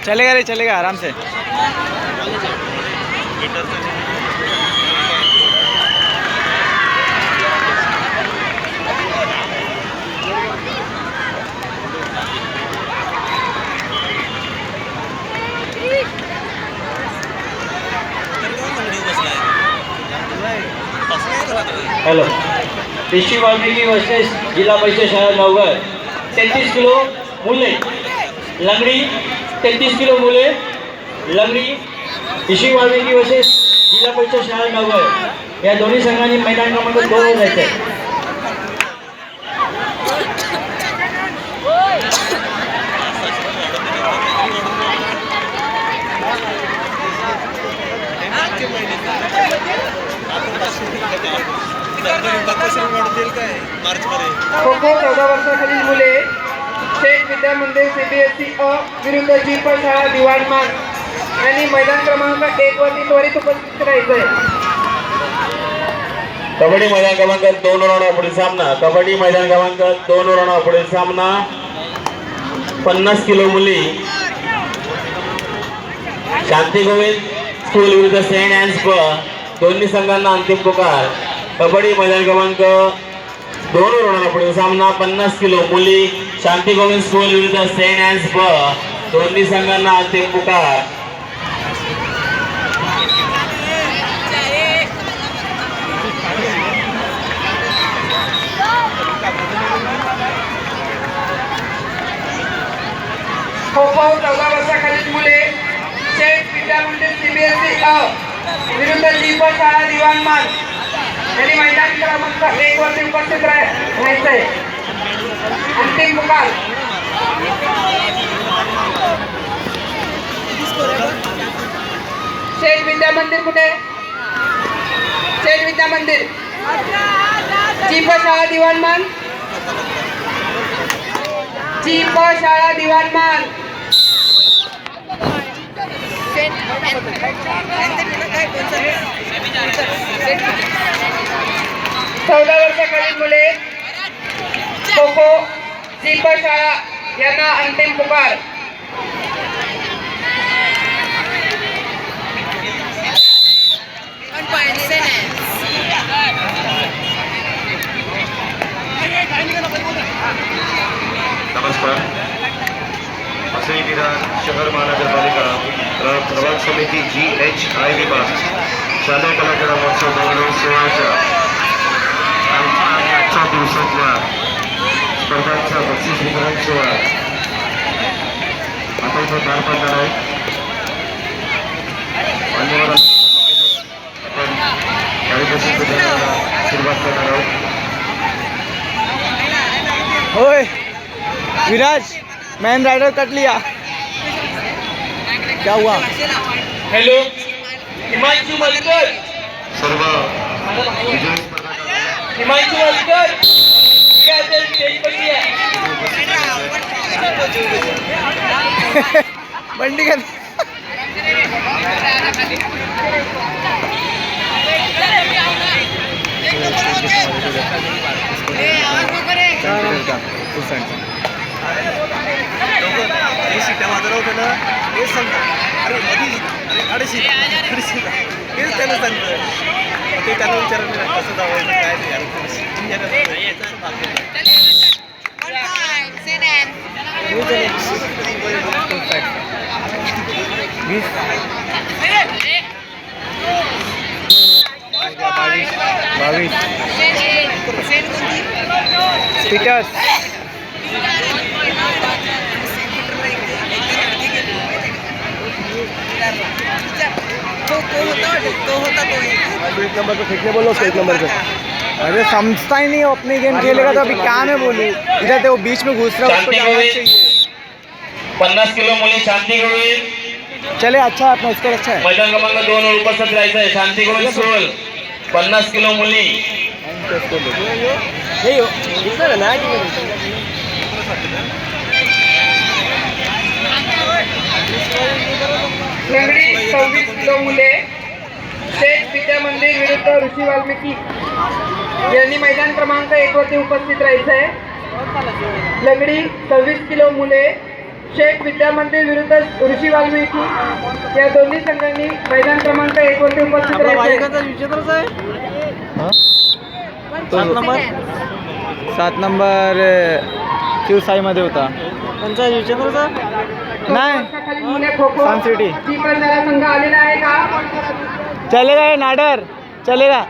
चलेगा रे, चलेगा आराम से। हॅलो, ऋषी वाल्मिकी वर्सेस जिल्हा परिषद शाळा नवघर। 33 किलो मुले लंगडी, 33 किलो मुले लंगडी, ऋषी वाल्मिकी वर्सेस जिल्हा परिषद शाळा नवघर या दोन्ही संघांनी मैदान क्रमांक 2 वर जायचे। खो खो 14 वर्षाखालील मुले शेख विद्या मंदिर CBSE अ विरुद्ध जीप शाळा दिवाणमान यांनी मैदान क्रमांक 1 वरती त्वरित उपस्थित राहायचंय। कबड्डी मैदान क्रमांक 2 वर पुढील सामना। कबड्डी मैदान क्रमांक 2 वर पुढील सामना। 50 किलो मुली शांती गोविंद स्कूल विरुद्ध सेंट अँन्स ब दोन्ही संघांना अंतिम पुकार। कबड्डी मैदान क्रमांक 2 वर पुढील सामना। 50 किलो मुली शांती गोविंद स्कूल विरुद्ध सेंट अँन्स ब दोन्ही संघांना अंतिम पुकार। खो खो 14 वर्षाखालील मुले शेख विद्या मंदिर CBSE अ विरुद्ध जीप शाळा दिवाणमान यांनी मैदान क्रमांक 1 वरती उपस्थित राहायचंय। अंतिम पुकार। शेख विद्या मंदिर कुठे? शेख विद्या मंदिर जीप शाळा दिवाणमान, जीप शाळा दिवाणमान। 14 वर्षाखालील मुले खो खो जीप शाळा यांना अंतिम पुकार। नमस्कार। वसई विरार शहर महानगरपालिका प्रभाग समिती GHI विभाग शालेय कलाकार महोत्सव 2016च्या आजच्या दिवसातल्या स्पर्धांचा बक्षीस वितरण सोहळा आता इथे पार पडणार आहे। मान्यवर आपण कार्यक्रमाची सुरुवात करणार आहोत। ओए विराज, मैन राइडर कट लिया, क्या हुआ? हेलो, हिमांशु मलकर, सर्व विजयी स्पर्धकांना हिमांशु मलकर क्या स्टेज पर है? बंडी कर शिट्ट्या माजरा होत्या ना, हेच सांगतात अरे मधी अरे अडीशी हेच त्यानं सांगतं। ते त्यांना विचारलं नाही कसं जावायचं काय नाही पीटर्स एक नंबर पे फेंकने बोलो, उसको 1 नंबर पे। अरे समझता ही नहीं, अपने गेम खेलेगा तो अभी क्या मैं बोलूँ। इधर देखो बीच में घुस रहा है, उसको जाना चाहिए। 50 किलो मुली शांती गोविंद चले अच्छा है अपना स्कोर अच्छा है. मैदान क्रमांक 2 वर उपस्थित राहायचं आहे. शांतिगुण स्कूल 50 किलो मुली. लंगडी 26 किलो मुले शेख विद्या मंदिर विरुद्ध ऋषी वाल्मिकी यांनी मैदान क्रमांक 1 वरती उपस्थित राहायचं आहे. लंगडी 26 किलो मुले शेख विद्या मंदिर विरुद्ध ऋषी वाल्मिकी या दोन्ही संघांनी मैदान क्रमांक 1 वरती उपस्थित राहायचं आहे. 7 नंबर शिवसाई मध्ये होता. नाही खाली मुले खो खो सन सिटी. ची करणारा संघ आलेला आहे का? चलेगा ये नाडर चलेगा.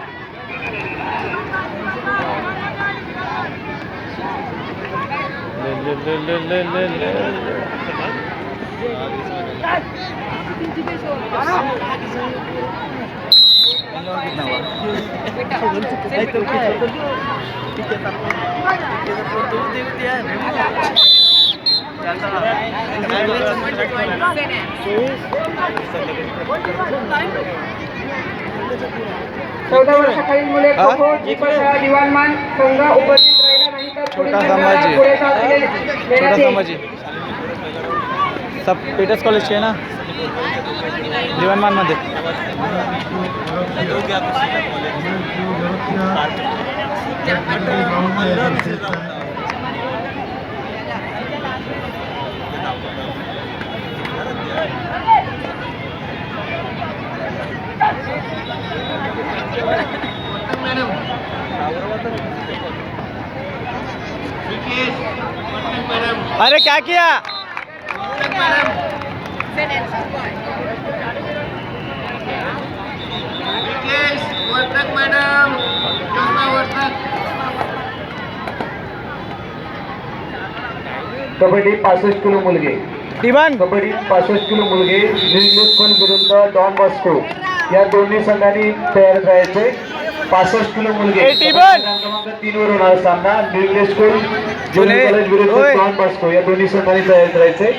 चौदा वर्षाखालील मुले खो खो चिपळूण दिवाणमान संघ उपस्थित राहिला नाही तर पुढील छोटा संघाला संभाजी. पुढे चालले छोटा देण्यात येईल. समझी सब पीटर्स कॉलेज है ना जीवनमान मध्ये. अरे क्या किया. कबड्डी 65 किलो मुलगे. टिबन कबड्डी 65 किलो मुलगे न्यू स्कूल विरुद्ध डॉन बॉस्को या दोन्ही संघांनी तयार राहायचे. 65 किलो मुलगे. ए, टिबन! क्रमांक 3 वर होणार सामना न्यू स्कूल जुने- कॉलेज विरुद्ध ओय. डॉन बॉस्को या दोन्ही संघांनी तयार राहायचे.